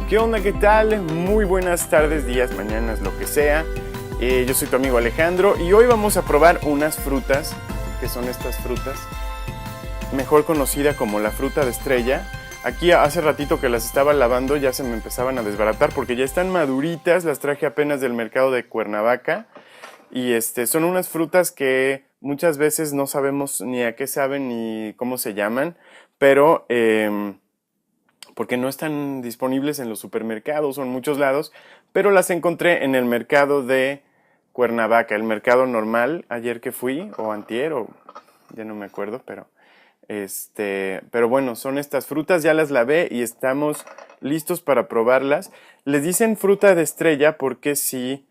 ¿Qué onda? ¿Qué tal? Muy buenas tardes, días, mañanas, lo que sea. Yo soy tu amigo Alejandro y hoy vamos a probar unas frutas, que son estas frutas, mejor conocida como la fruta de estrella. Aquí hace ratito que las estaba lavando ya se me empezaban a desbaratar porque ya están maduritas, las traje apenas del mercado de Cuernavaca. Y son unas frutas que muchas veces no sabemos ni a qué saben ni cómo se llaman, pero porque no están disponibles en los supermercados o en muchos lados, pero las encontré en el mercado de Cuernavaca, el mercado normal, ayer que fui, o antier, o ya no me acuerdo, pero bueno, son estas frutas, ya las lavé y estamos listos para probarlas. Les dicen fruta de estrella porque si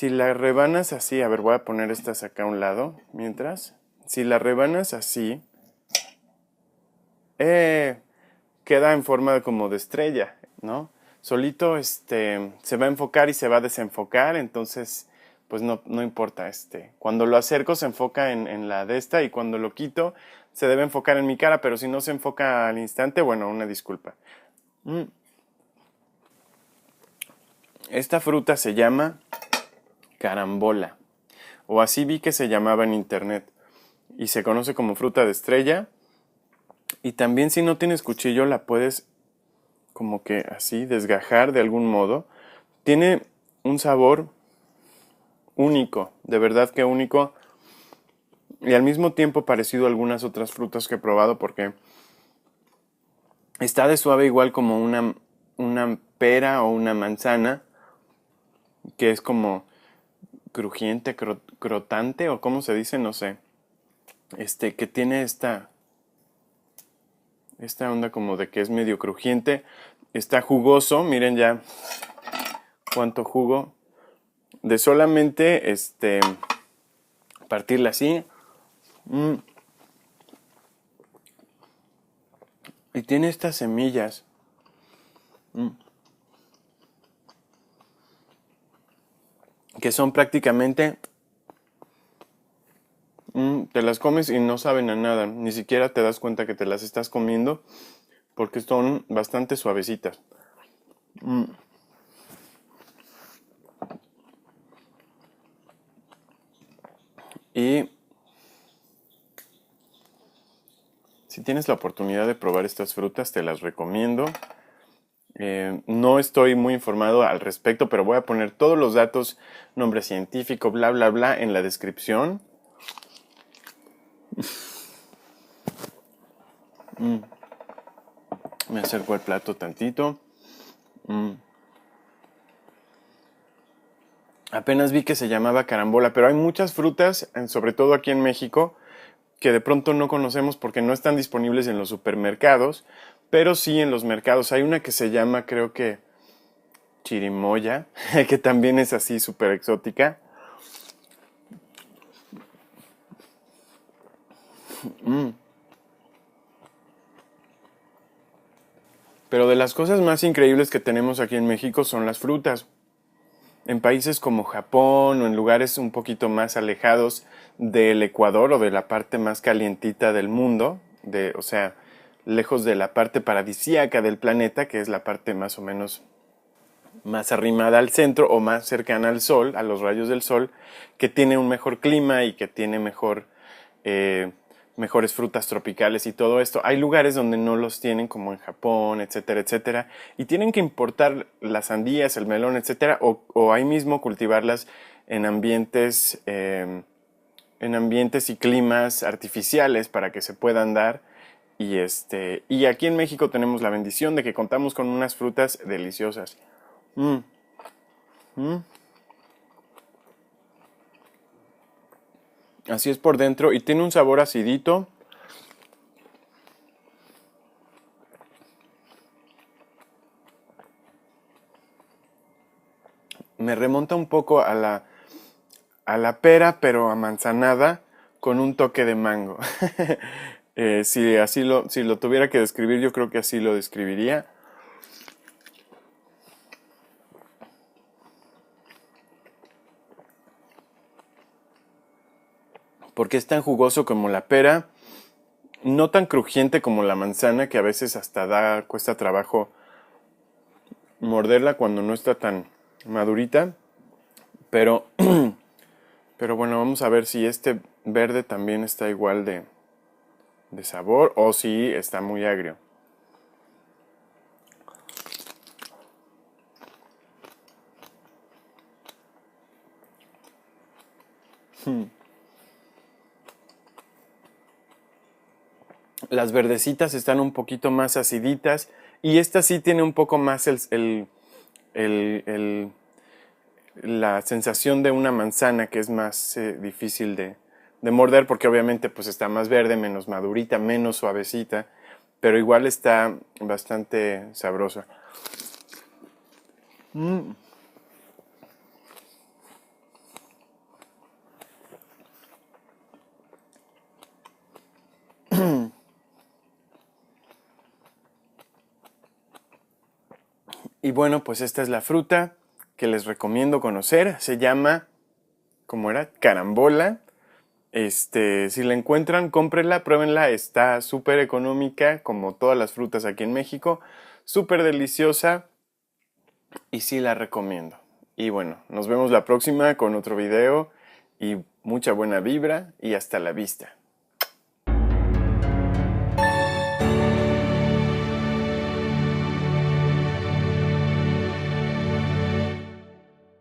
la rebanas así, a ver, voy a poner estas acá a un lado, mientras, si la rebanas así, queda en forma como de estrella, ¿no? Solito se va a enfocar y se va a desenfocar, entonces pues no importa. Cuando lo acerco se enfoca en la de esta y cuando lo quito se debe enfocar en mi cara, pero si no se enfoca al instante, bueno, una disculpa. Esta fruta se llama carambola, o así vi que se llamaba en internet, y se conoce como fruta de estrella. Y también si no tienes cuchillo la puedes como que así desgajar de algún modo. Tiene un sabor único, de verdad que único, y al mismo tiempo parecido a algunas otras frutas que he probado porque está de suave igual como una pera o una manzana, que es como crujiente, crotante o cómo se dice, no sé. Que tiene esta onda como de que es medio crujiente, está jugoso, miren ya cuánto jugo, de solamente partirla así. Y tiene estas semillas. Que son prácticamente, te las comes y no saben a nada, ni siquiera te das cuenta que te las estás comiendo porque son bastante suavecitas. Y si tienes la oportunidad de probar estas frutas, te las recomiendo. No estoy muy informado al respecto, pero voy a poner todos los datos, nombre científico, bla, bla, bla, en la descripción. Me acerco al plato tantito. Apenas vi que se llamaba carambola, pero hay muchas frutas, sobre todo aquí en México, que de pronto no conocemos porque no están disponibles en los supermercados, pero sí en los mercados. Hay una que se llama, creo que, chirimoya, que también es así súper exótica. Pero de las cosas más increíbles que tenemos aquí en México son las frutas. En países como Japón o en lugares un poquito más alejados del Ecuador o de la parte más calientita del mundo, o sea, lejos de la parte paradisíaca del planeta, que es la parte más o menos más arrimada al centro o más cercana al sol, a los rayos del sol, que tiene un mejor clima y que tiene mejores frutas tropicales y todo esto. Hay lugares donde no los tienen, como en Japón, etcétera, etcétera, y tienen que importar las sandías, el melón, etcétera, o ahí mismo cultivarlas en ambientes y climas artificiales para que se puedan dar. Y aquí en México tenemos la bendición de que contamos con unas frutas deliciosas. Así es por dentro y tiene un sabor acidito. Me remonta un poco a la pera, pero amanzanada con un toque de mango. Si lo tuviera que describir, yo creo que así lo describiría. Porque es tan jugoso como la pera, no tan crujiente como la manzana, que a veces hasta cuesta trabajo morderla cuando no está tan madurita. Pero, pero bueno, vamos a ver si este verde también está igual de sabor o si está muy agrio. Las verdecitas están un poquito más aciditas y esta sí tiene un poco más el- el- la sensación de una manzana, que es más difícil de morder porque obviamente pues está más verde, menos madurita, menos suavecita, pero igual está bastante sabrosa. Y bueno, pues esta es la fruta que les recomiendo conocer. Se llama, ¿cómo era? Carambola. Si la encuentran, cómprenla, pruébenla. Está súper económica, como todas las frutas aquí en México. Súper deliciosa y sí la recomiendo. Y bueno, nos vemos la próxima con otro video y mucha buena vibra y hasta la vista.